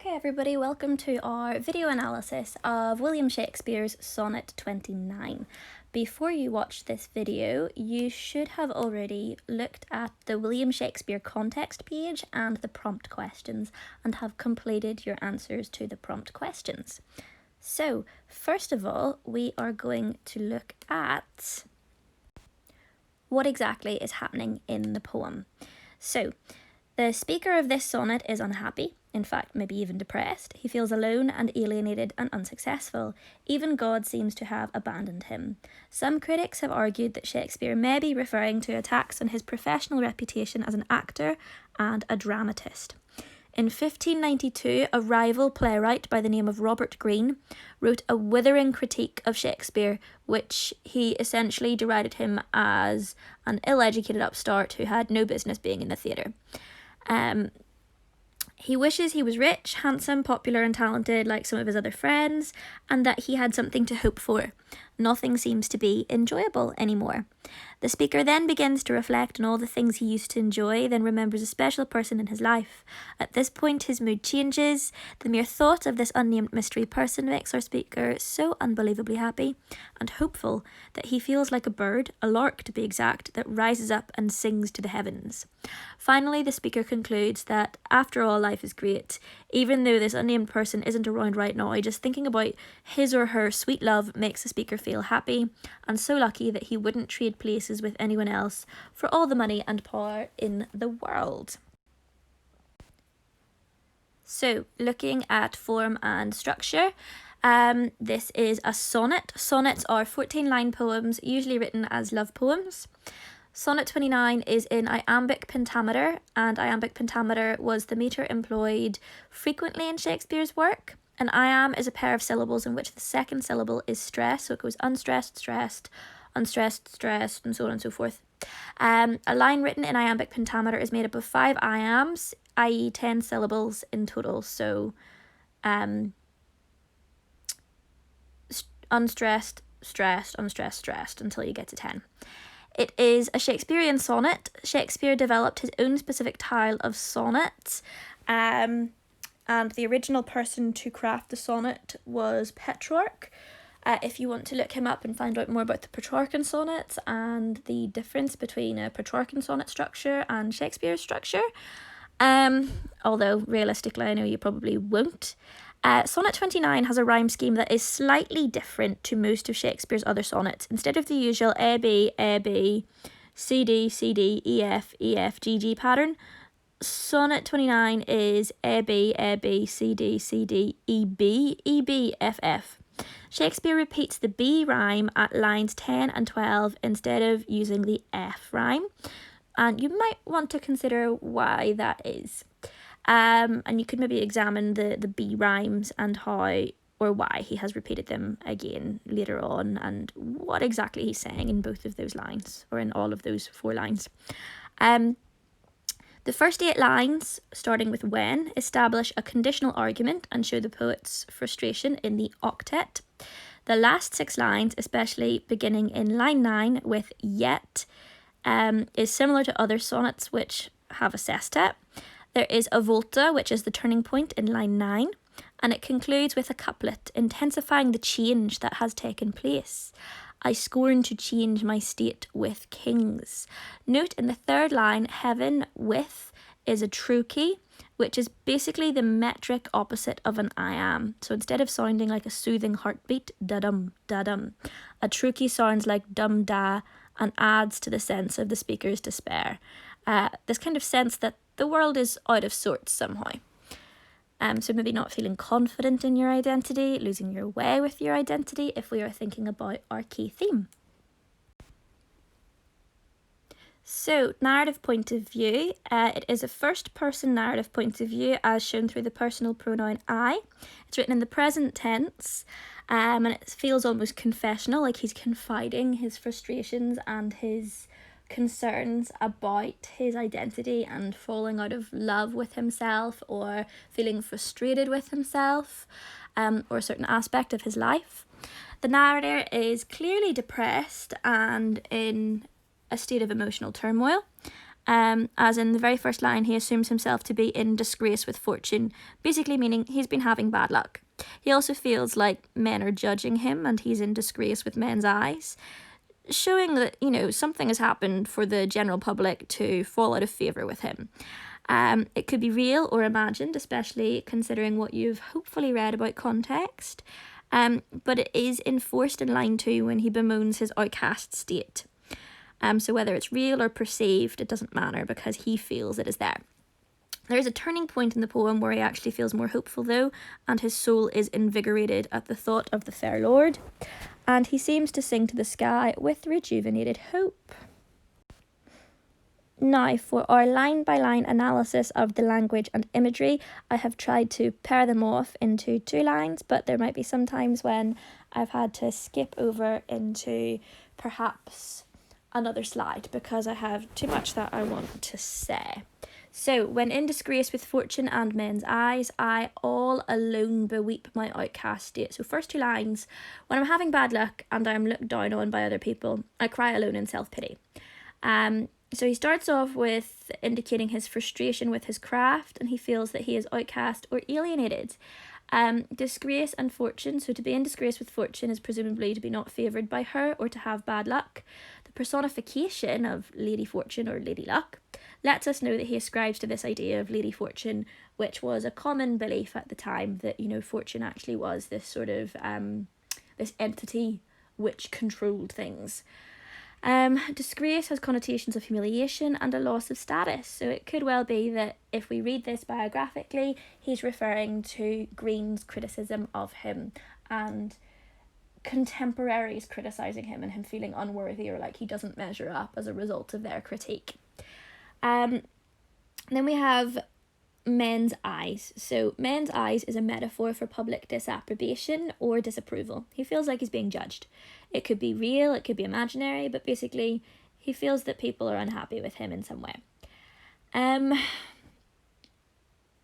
Okay everybody, welcome to our video analysis of William Shakespeare's Sonnet 29. Before you watch this video, you should have already looked at the William Shakespeare context page and the prompt questions and have completed your answers to the prompt questions. So, first of all, we are going to look at what exactly is happening in the poem. So, the speaker of this sonnet is unhappy, in fact, maybe even depressed. He feels alone and alienated and unsuccessful. Even God seems to have abandoned him. Some critics have argued that Shakespeare may be referring to attacks on his professional reputation as an actor and a dramatist. In 1592, a rival playwright by the name of Robert Greene wrote a withering critique of Shakespeare, which he essentially derided him as an ill-educated upstart who had no business being in the theatre. He wishes he was rich, handsome, popular and talented like some of his other friends, and that he had something to hope for. Nothing seems to be enjoyable anymore. The speaker then begins to reflect on all the things he used to enjoy, then remembers a special person in his life. At this point, his mood changes. The mere thought of this unnamed mystery person makes our speaker so unbelievably happy and hopeful that he feels like a bird, a lark to be exact, that rises up and sings to the heavens. Finally, the speaker concludes that after all, life is great. Even though this unnamed person isn't around right now, just thinking about his or her sweet love makes the speaker feel happy and so lucky that he wouldn't trade places with anyone else for all the money and power in the world. So, looking at form and structure, this is a sonnet. Sonnets are 14-line poems, usually written as love poems. Sonnet 29 is in iambic pentameter, and iambic pentameter was the metre employed frequently in Shakespeare's work. An iamb is a pair of syllables in which the second syllable is stressed, so it goes unstressed, stressed, unstressed, stressed, and so on and so forth. A line written in iambic pentameter is made up of 5 iambs, i.e. 10 syllables in total, so unstressed, stressed, unstressed, stressed, until you get to 10. It is a Shakespearean sonnet. Shakespeare developed his own specific style of sonnet, and the original person to craft the sonnet was Petrarch. If you want to look him up and find out more about the Petrarchan sonnets and the difference between a Petrarchan sonnet structure and Shakespeare's structure, although realistically I know you probably won't. Sonnet 29 has a rhyme scheme that is slightly different to most of Shakespeare's other sonnets. Instead of the usual A, B, C, D, C, D, E, F, G, G pattern, Sonnet 29 is A, B, C, D, C, D, E, B, F. Shakespeare repeats the B rhyme at lines 10 and 12 instead of using the F rhyme, and you might want to consider why that is. And you could maybe examine the B rhymes and how or why he has repeated them again later on and what exactly he's saying in both of those lines, or in all of those 4 lines. The first 8 lines, starting with when, establish a conditional argument and show the poet's frustration in the octet. The last 6 lines, especially beginning in line 9 with yet, is similar to other sonnets which have a sestet. There is a volta, which is the turning point in line 9, and it concludes with a couplet intensifying the change that has taken place. I scorn to change my state with kings. Note in the 3rd line, heaven with is a trochee, which is basically the metric opposite of an iamb. So instead of sounding like a soothing heartbeat, da-dum, da-dum, a trochee sounds like dum-da and adds to the sense of the speaker's despair. This kind of sense that the world is out of sorts somehow. So maybe not feeling confident in your identity, losing your way with your identity, if we are thinking about our key theme. So, narrative point of view. It is a first-person narrative point of view as shown through the personal pronoun I. It's written in the present tense, and it feels almost confessional, like he's confiding his frustrations and his concerns about his identity and falling out of love with himself or feeling frustrated with himself or a certain aspect of his life. The narrator is clearly depressed and in a state of emotional turmoil, As in the very first line, he assumes himself to be in disgrace with fortune, basically meaning he's been having bad luck. He also feels like men are judging him and he's in disgrace with men's eyes, showing that, something has happened for the general public to fall out of favour with him. It could be real or imagined, especially considering what you've hopefully read about context. But it is enforced in line 2 when he bemoans his outcast state. So whether it's real or perceived, it doesn't matter because he feels it is there. There is a turning point in the poem where he actually feels more hopeful though, and his soul is invigorated at the thought of the fair lord, and he seems to sing to the sky with rejuvenated hope. Now, for our line-by-line analysis of the language and imagery, I have tried to pair them off into 2 lines, but there might be some times when I've had to skip over into perhaps another slide because I have too much that I want to say. So, when in disgrace with fortune and men's eyes, I all alone beweep my outcast state. So, first 2 lines, when I'm having bad luck and I'm looked down on by other people, I cry alone in self-pity. So he starts off with indicating his frustration with his craft, and he feels that he is outcast or alienated. Disgrace and fortune. So to be in disgrace with fortune is presumably to be not favoured by her or to have bad luck. The personification of Lady Fortune or Lady Luck lets us know that he ascribes to this idea of Lady Fortune, which was a common belief at the time that, fortune actually was this sort of this entity which controlled things. Disgrace has connotations of humiliation and a loss of status, so it could well be that if we read this biographically, he's referring to Green's criticism of him and contemporaries criticising him and him feeling unworthy or like he doesn't measure up as a result of their critique. Then we have men's eyes. So men's eyes is a metaphor for public disapprobation or disapproval. He feels like he's being judged. It could be real, it could be imaginary, but basically he feels that people are unhappy with him in some way.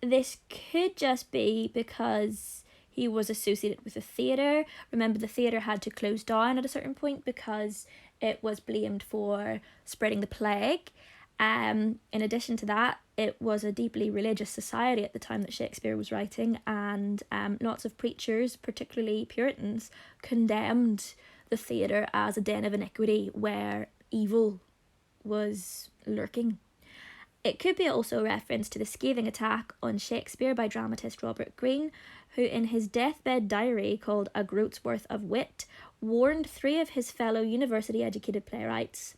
This could just be because he was associated with the theatre. Remember, the theatre had to close down at a certain point because it was blamed for spreading the plague. In addition to that, it was a deeply religious society at the time that Shakespeare was writing, and lots of preachers, particularly Puritans, condemned the theatre as a den of iniquity where evil was lurking. It could be also a reference to the scathing attack on Shakespeare by dramatist Robert Greene, who in his deathbed diary called A Groat's Worth of Wit warned 3 of his fellow university-educated playwrights.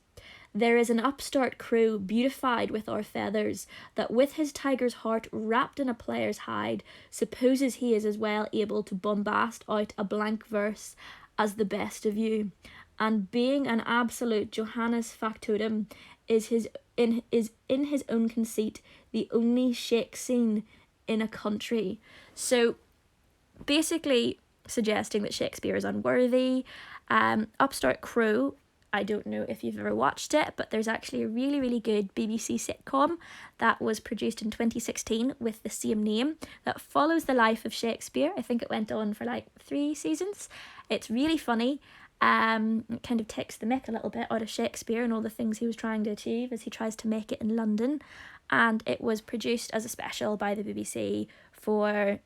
There is an upstart crew beautified with our feathers, that with his tiger's heart wrapped in a player's hide, supposes he is as well able to bombast out a blank verse as the best of you, and being an absolute Johannes factotum is in his own conceit the only shake scene in a country. So basically suggesting that Shakespeare is unworthy. Upstart crew, I don't know if you've ever watched it, but there's actually a really, really good BBC sitcom that was produced in 2016 with the same name that follows the life of Shakespeare. I think it went on for like 3 seasons. It's really funny. It kind of takes the mick a little bit out of Shakespeare and all the things he was trying to achieve as he tries to make it in London. And it was produced as a special by the BBC for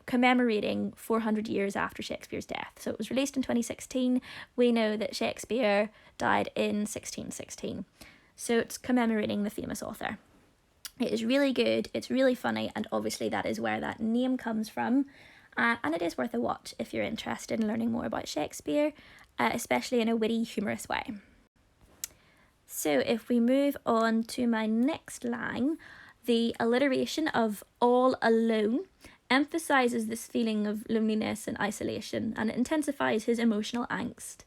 commemorating 400 years after Shakespeare's death. So it was released in 2016. We know that Shakespeare died in 1616. So it's commemorating the famous author. It is really good, it's really funny, and obviously that is where that name comes from. And it is worth a watch if you're interested in learning more about Shakespeare, especially in a witty, humorous way. So if we move on to my next line, the alliteration of all alone emphasises this feeling of loneliness and isolation, and it intensifies his emotional angst.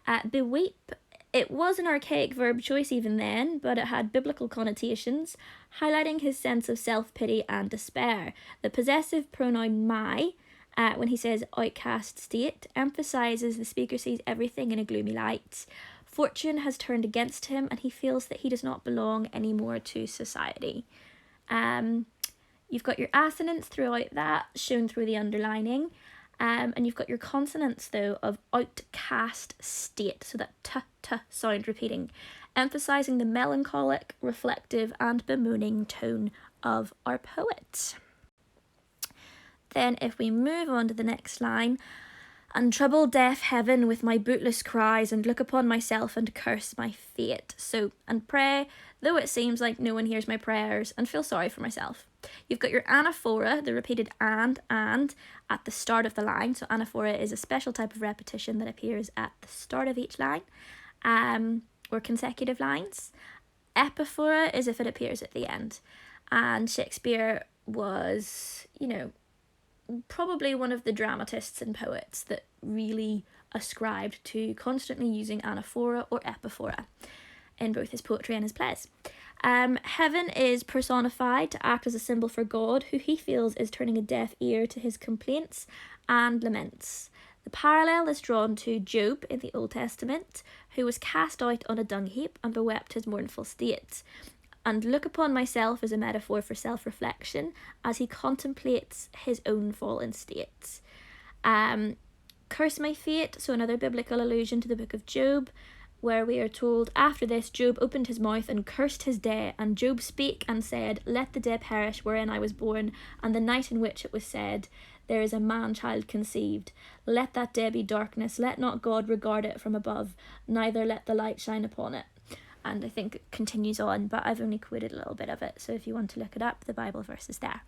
Beweep, it was an archaic verb choice even then, but it had biblical connotations, highlighting his sense of self-pity and despair. The possessive pronoun my, when he says outcast state, emphasises the speaker sees everything in a gloomy light. Fortune has turned against him and he feels that he does not belong anymore to society. You've got your assonance throughout that, shown through the underlining. And you've got your consonants, though, of outcast state, so that t sound repeating. emphasising the melancholic, reflective and bemoaning tone of our poet. Then if we move on to the next line, and trouble deaf heaven with my bootless cries, and look upon myself and curse my fate. So, and pray, though it seems like no one hears my prayers, and feel sorry for myself. You've got your anaphora, the repeated and, at the start of the line. So anaphora is a special type of repetition that appears at the start of each line, or consecutive lines. Epiphora is if it appears at the end. And Shakespeare was, probably one of the dramatists and poets that really ascribed to constantly using anaphora or epiphora in both his poetry and his plays. Heaven is personified to act as a symbol for God, who he feels is turning a deaf ear to his complaints and laments. The parallel is drawn to Job in the Old Testament, who was cast out on a dung heap and bewept his mournful state. And look upon myself as a metaphor for self-reflection as he contemplates his own fallen state. Curse my fate, so another biblical allusion to the book of Job, where we are told, after this Job opened his mouth and cursed his day, and Job spake and said, let the day perish wherein I was born, and the night in which it was said, there is a man-child conceived. Let that day be darkness, let not God regard it from above, neither let the light shine upon it. And I think it continues on, but I've only quoted a little bit of it, so if you want to look it up, the Bible verse is there.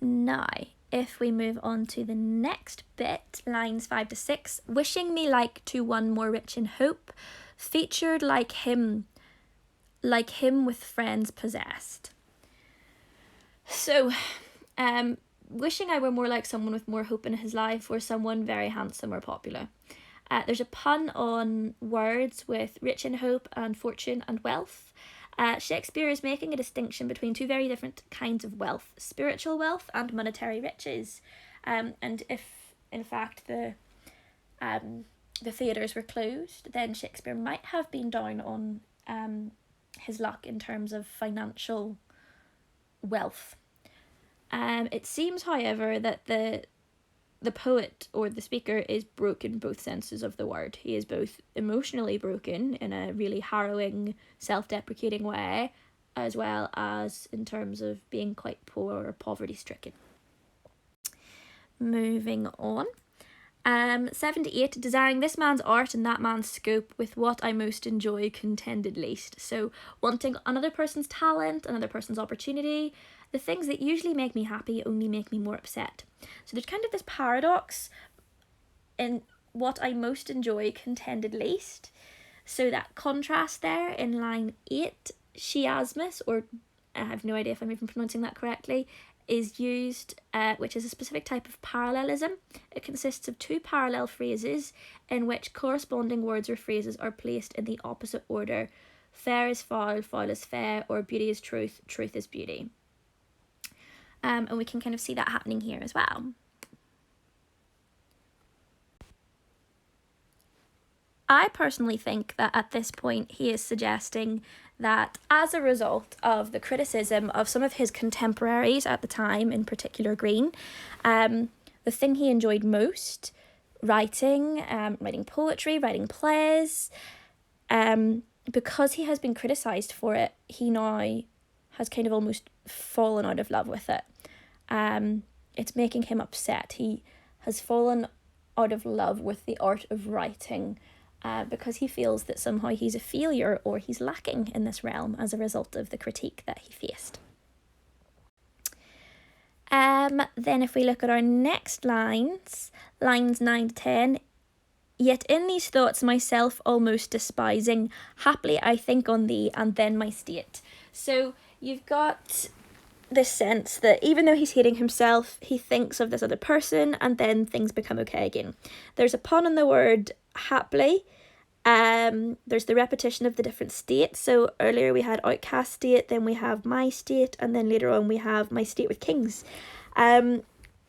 Now, if we move on to the next bit, lines 5 to 6, wishing me like to one more rich in hope, featured like him with friends possessed. So, wishing I were more like someone with more hope in his life, or someone very handsome or popular. There's a pun on words with rich in hope and fortune and wealth. Shakespeare is making a distinction between two very different kinds of wealth, spiritual wealth and monetary riches. And if, in fact, the theatres were closed, then Shakespeare might have been down on his luck in terms of financial wealth. It seems, however, that the poet or the speaker is broken in both senses of the word. He is both emotionally broken in a really harrowing, self-deprecating way, as well as in terms of being quite poor or poverty-stricken. Moving on. 78, desiring this man's art and that man's scope, with what I most enjoy contended least. So wanting another person's talent, another person's opportunity, the things that usually make me happy only make me more upset. So there's kind of this paradox in what I most enjoy contended least. So that contrast there in line 8, chiasmus, or I have no idea if I'm even pronouncing that correctly, is used, which is a specific type of parallelism. It consists of two parallel phrases in which corresponding words or phrases are placed in the opposite order. Fair is foul, foul is fair, or beauty is truth, truth is beauty. And we can kind of see that happening here as well. I personally think that at this point he is suggesting that as a result of the criticism of some of his contemporaries at the time, in particular Green, the thing he enjoyed most, writing poetry, writing plays, because he has been criticised for it, he now has kind of almost fallen out of love with it. It's making him upset. He has fallen out of love with the art of writing, because he feels that somehow he's a failure or he's lacking in this realm as a result of the critique that he faced. Then if we look at our next lines 9 to 10, yet in these thoughts myself almost despising, haply I think on thee and then my state. So you've got this sense that even though he's hating himself, he thinks of this other person and then things become okay again. There's a pun on the word haply. There's the repetition of the different states. So earlier we had outcast state, then we have my state, and then later on we have my state with kings.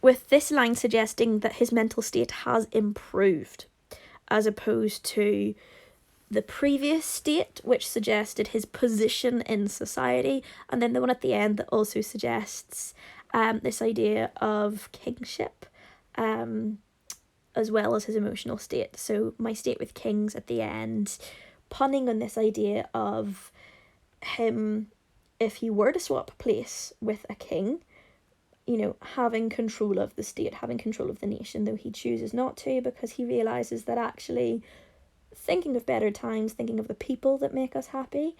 With this line suggesting that his mental state has improved, as opposed to the previous state, which suggested his position in society, and then the one at the end that also suggests this idea of kingship, as well as his emotional state. So my state with kings at the end punning on this idea of him, if he were to swap place with a king, having control of the state, having control of the nation, though he chooses not to, because he realises that actually thinking of better times, thinking of the people that make us happy,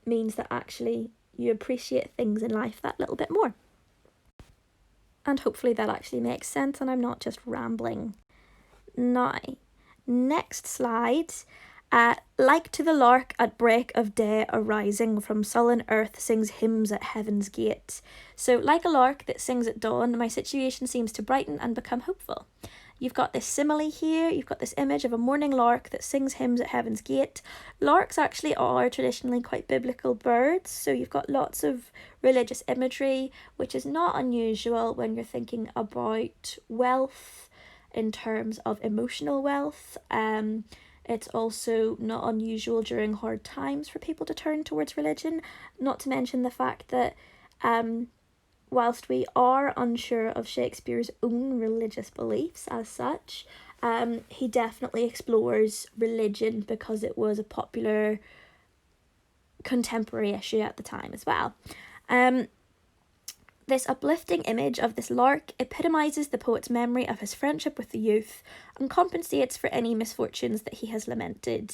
means that actually you appreciate things in life that little bit more. And hopefully that actually makes sense and I'm not just rambling. Now, next slide. Like to the lark at break of day arising from sullen earth sings hymns at heaven's gate. So like a lark that sings at dawn, my situation seems to brighten and become hopeful. You've got this simile here, you've got this image of a morning lark that sings hymns at heaven's gate. Larks actually are traditionally quite biblical birds, so you've got lots of religious imagery, which is not unusual when you're thinking about wealth in terms of emotional wealth. It's also not unusual during hard times for people to turn towards religion, not to mention the fact that whilst we are unsure of Shakespeare's own religious beliefs as such, he definitely explores religion because it was a popular contemporary issue at the time as well. This uplifting image of this lark epitomises the poet's memory of his friendship with the youth and compensates for any misfortunes that he has lamented.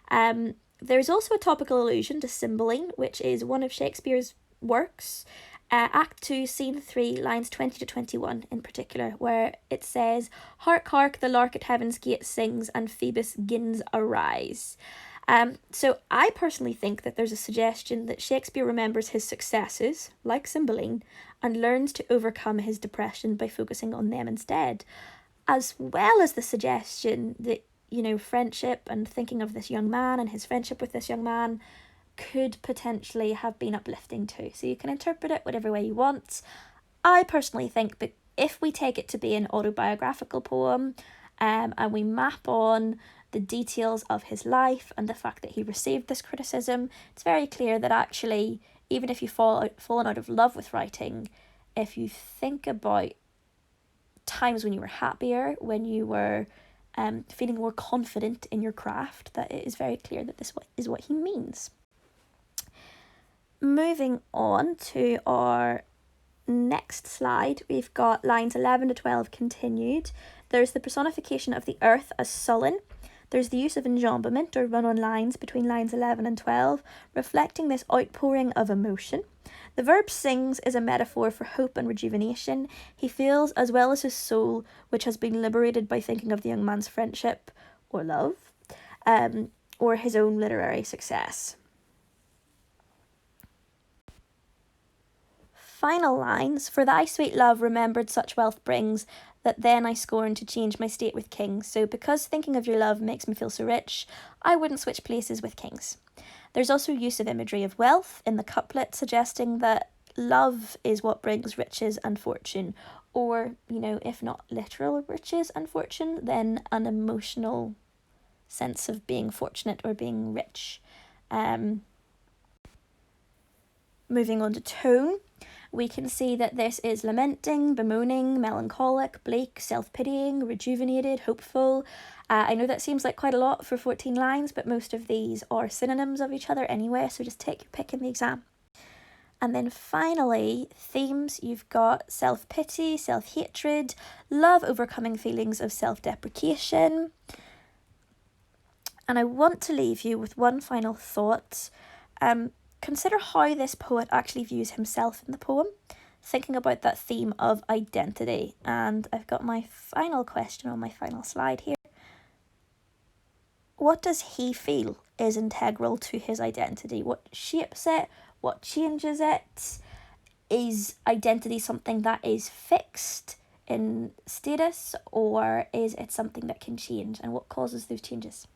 There's also a topical allusion to Cymbeline, which is one of Shakespeare's works, Act 2, Scene 3, lines 20 to 21 in particular, where it says, "Hark, hark, the lark at heaven's gate sings, and Phoebus gins arise." So I personally think that there's a suggestion that Shakespeare remembers his successes, like Cymbeline, and learns to overcome his depression by focusing on them instead, as well as the suggestion that, friendship and thinking of this young man and his friendship with this young man could potentially have been uplifting too. So you can interpret it whatever way you want. I personally think that if we take it to be an autobiographical poem, and we map on the details of his life and the fact that he received this criticism, it's very clear that actually, even if you've fallen out of love with writing, if you think about times when you were happier, when you were feeling more confident in your craft, that it is very clear that this is what he means. Moving on to our next slide, we've got lines 11 to 12 continued. There's the personification of the earth as sullen. There's the use of enjambment or run-on lines between lines 11 and 12, reflecting this outpouring of emotion. The verb sings is a metaphor for hope and rejuvenation. He feels, as well as his soul, which has been liberated by thinking of the young man's friendship or love, or his own literary success. Final lines, "For thy sweet love remembered such wealth brings, that then I scorn to change my state with kings. So because thinking of your love makes me feel so rich, I wouldn't switch places with kings." There's also use of imagery of wealth in the couplet, suggesting that love is what brings riches and fortune, or, if not literal riches and fortune, then an emotional sense of being fortunate or being rich. Moving on to tone, we can see that this is lamenting, bemoaning, melancholic, bleak, self-pitying, rejuvenated, hopeful. I know that seems like quite a lot for 14 lines, but most of these are synonyms of each other anyway, so just take your pick in the exam. And then finally, themes, you've got self-pity, self-hatred, love overcoming feelings of self-deprecation. And I want to leave you with one final thought. Consider how this poet actually views himself in the poem, thinking about that theme of identity. And I've got my final question on my final slide here. What does he feel is integral to his identity? What shapes it? What changes it? Is identity something that is fixed in status, or is it something that can change? And what causes those changes?